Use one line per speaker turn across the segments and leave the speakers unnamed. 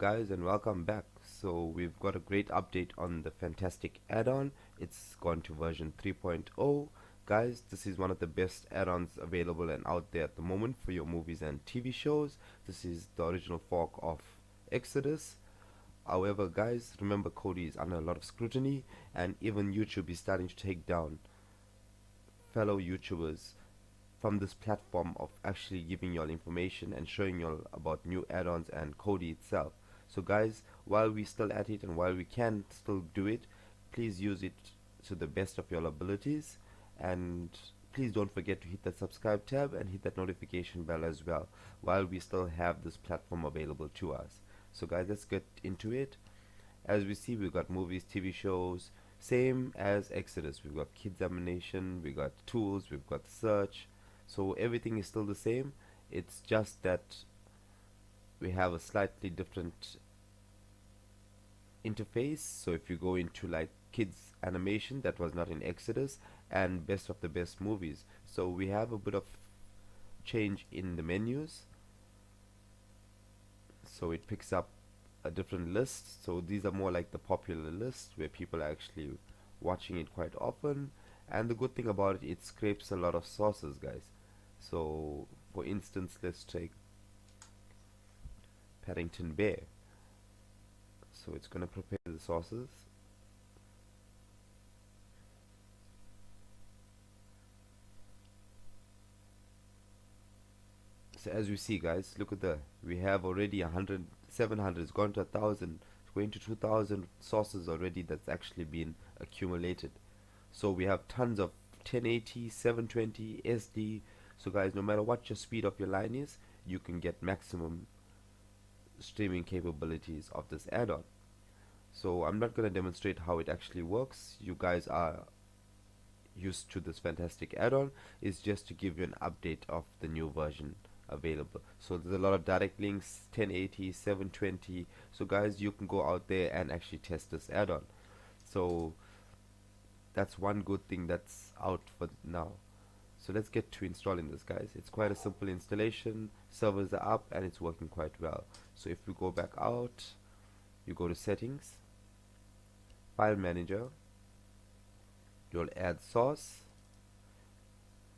guys, and welcome back. So we've got a great update on the FANTASIC add-on. It's gone to version 3.0. Guys, this is one of the best add-ons available and out there at the moment for your movies and TV shows. This is the original fork of Exodus. However, guys, remember Kodi is under a lot of scrutiny, and even YouTube is starting to take down fellow YouTubers from this platform of actually giving you all information and showing you all about new add-ons and Kodi itself. So guys, while we're still at it and while we can still do it, please use it to the best of your abilities, and please don't forget to hit that subscribe tab and hit that notification bell as well while we still have this platform available to us. So guys, let's get into it. As we see, we've got movies, TV shows, same as Exodus. We've got kids animation, we've got tools, we've got search. So everything is still the same. It's just that we have a slightly different interface. So if you go into like kids animation, that was not in Exodus, and best of the best movies, so we have a bit of change in the menus. So it picks up a different list. So these are more like the popular list where people are actually watching it quite often. And the good thing about it, it scrapes a lot of sources, guys. So for instance, let's take Paddington Bear. So it's going to prepare the sources. So as we see, guys, look at we have already 100, 700, it's gone to 1,000, it's going to 2,000 sources already that's actually been accumulated. So we have tons of 1080, 720, SD. So guys, no matter what your speed of your line is, you can get maximum streaming capabilities of this add-on. So I'm not going to demonstrate how it actually works. You guys are used to this FANTASIC add-on. It's just to give you an update of the new version available. So there's a lot of direct links, 1080, 720. So guys, you can go out there and actually test this add-on. So that's one good thing that's out for now. So let's get to installing this, guys. It's quite a simple installation. Servers are up and it's working quite well. So if we go back out, you go to settings, file manager, you'll add source,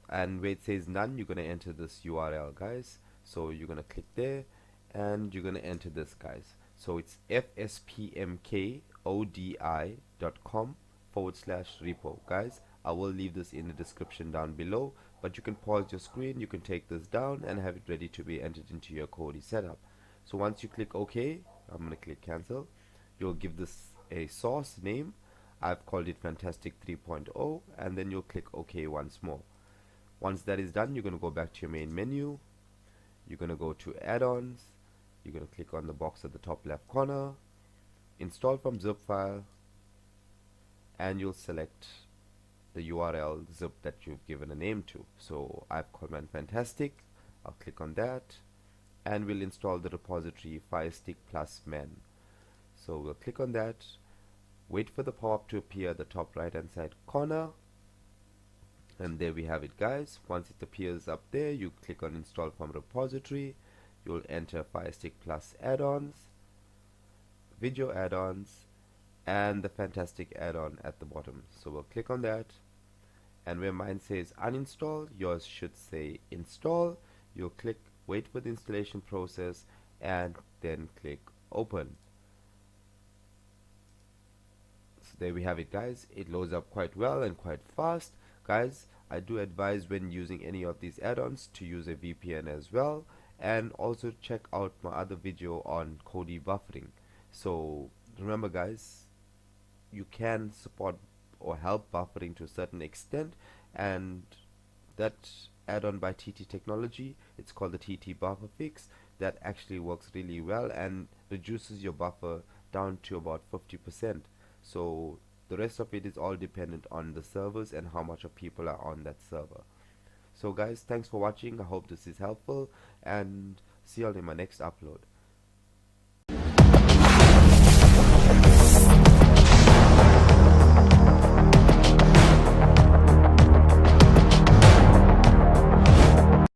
and where it says none, you're going to enter this URL, guys. So you're going to click there and you're going to enter this, guys. So it's fspmkodi.com/repo, guys. I will leave this in the description down below, but you can pause your screen, you can take this down and have it ready to be entered into your Kodi setup. So once you click OK, I'm going to click cancel. You'll give this a source name. I've called it FANTASIC 3.0, and then you'll click OK once more. Once that is done, you're going to go back to your main menu. You're going to go to add-ons. You're going to click on the box at the top left corner, install from zip file, and you'll select the URL zip that you've given a name to. So I've called mine FANTASIC. I'll click on that and we'll install the repository FIRESTICK plus men. So we'll click on that, wait for the pop-up to appear at the top right hand side corner, and there we have it, guys. Once it appears up there, you click on install from repository. You'll enter FIRESTICK plus add-ons, video add-ons, and the FANTASIC add-on at the bottom. So we'll click on that, and where mine says uninstall, yours should say install. You'll click wait for the installation process and then click open. So there we have it, guys. It loads up quite well and quite fast. Guys, I do advise when using any of these add-ons to use a VPN as well, and also check out my other video on Kodi buffering. So remember, guys, you can support or help buffering to a certain extent, and that add-on by TT Technology, it's called the TT Buffer Fix, that actually works really well and reduces your buffer down to about 50%. So the rest of it is all dependent on the servers and how much of people are on that server. So guys, thanks for watching. I hope this is helpful, and see you all in my next upload.